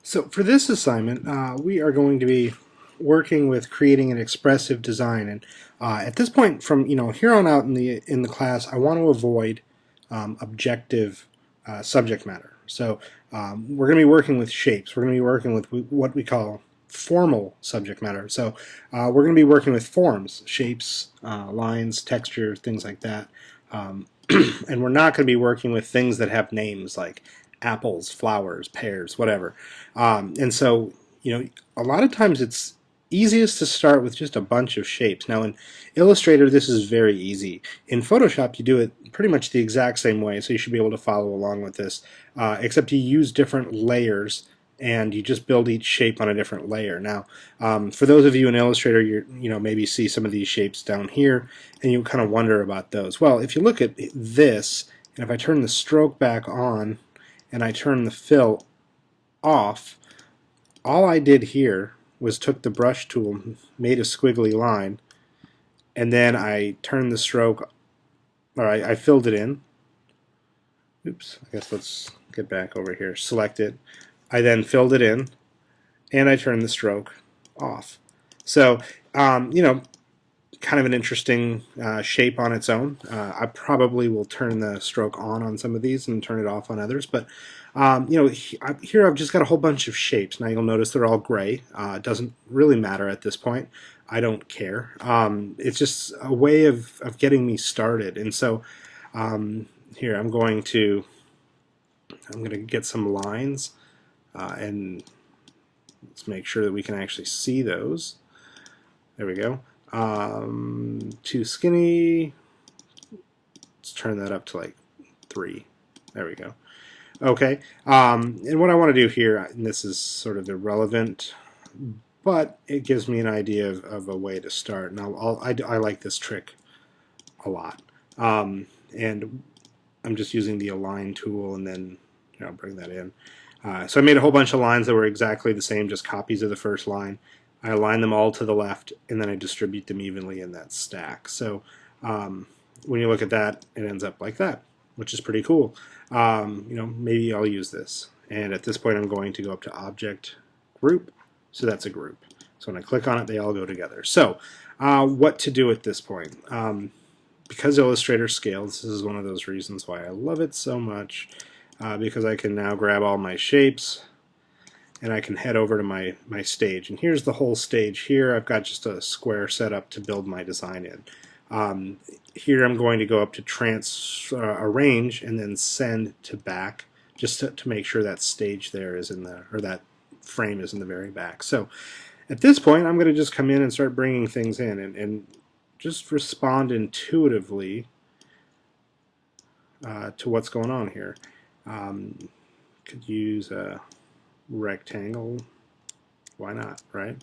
So for this assignment, we are going to be working with creating an expressive design. And at this point, from here on out in the class, I want to avoid objective subject matter. So we're going to be working with shapes. We're going to be working with what we call formal subject matter. So we're going to be working with forms, shapes, lines, texture, things like that. And we're not going to be working with things that have names like apples, flowers, pears, whatever. And so, a lot of times it's easiest to start with just a bunch of shapes. Now, in Illustrator, this is very easy. In Photoshop, you do it pretty much the exact same way, so you should be able to follow along with this, except you use different layers and you just build each shape on a different layer. Now, for those of you in Illustrator, maybe see some of these shapes down here, and you kind of wonder about those. Well, if you look at this, and if I turn the stroke back on, and I turn the fill off, all I did here was took the brush tool, made a squiggly line, and then I turned the stroke, or I filled it in. Oops, I guess let's get back over here. Select it. I then filled it in, and I turned the stroke off. So, kind of an interesting shape on its own. I probably will turn the stroke on some of these and turn it off on others, but here I've just got a whole bunch of shapes. Now you'll notice they're all gray. It doesn't really matter at this point. I don't care. It's just a way of getting me started. And so here I'm going to get some lines and let's make sure that we can actually see those. There we go. Too skinny. Let's turn that up to like 3. There we go. Okay, and what I want to do here, and this is sort of irrelevant, but it gives me an idea of a way to start. Now, I like this trick a lot, and I'm just using the align tool, and then I'll bring that in. So I made a whole bunch of lines that were exactly the same, just copies of the first line. I align them all to the left, and then I distribute them evenly in that stack. So when you look at that, it ends up like that, which is pretty cool. Maybe I'll use this. And at this point, I'm going to go up to Object, Group. So that's a group. So when I click on it, they all go together. So what to do at this point? Because Illustrator scales, this is one of those reasons why I love it so much, because I can now grab all my shapes, and I can head over to my stage. And here's the whole stage here. I've got just a square set up to build my design in. Here I'm going to go up to arrange and then send to back, just to make sure that stage there is or that frame is in the very back. So at this point, I'm going to just come in and start bringing things in and just respond intuitively to what's going on here. Could use a rectangle. Why not, right?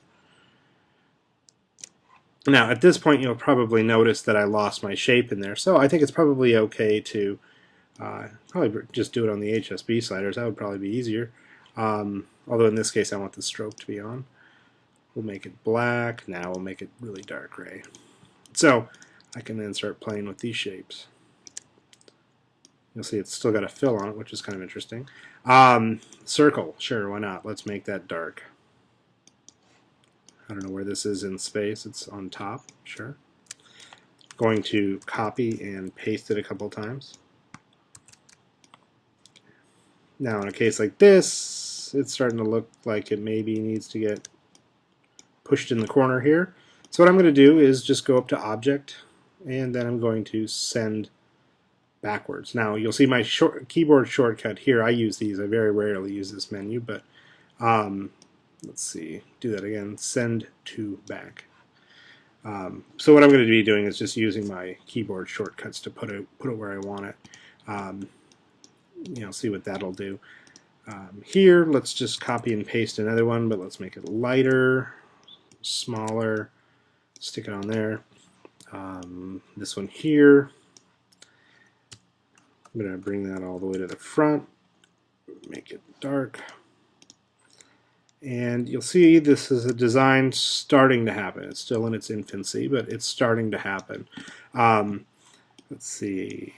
Now, at this point, you'll probably notice that I lost my shape in there, so I think it's probably okay to probably just do it on the HSB sliders. That would probably be easier. Although in this case, I want the stroke to be on. We'll make it black. Now we'll make it really dark gray. So I can then start playing with these shapes. You'll see it's still got a fill on it, which is kind of interesting. Circle, sure, why not? Let's make that dark. I don't know where this is in space. It's on top, sure. Going to copy and paste it a couple times. Now in a case like this, it's starting to look like it maybe needs to get pushed in the corner here. So what I'm going to do is just go up to Object, and then I'm going to send backwards. Now you'll see my keyboard shortcut here. I use these. I very rarely use this menu, but let's see, do that again, send to back. So what I'm going to be doing is just using my keyboard shortcuts to put it where I want it. See what that'll do. Here, let's just copy and paste another one, but let's make it lighter, smaller, stick it on there. This one here, I'm going to bring that all the way to the front, make it dark. And you'll see this is a design starting to happen. It's still in its infancy, but it's starting to happen. Let's see.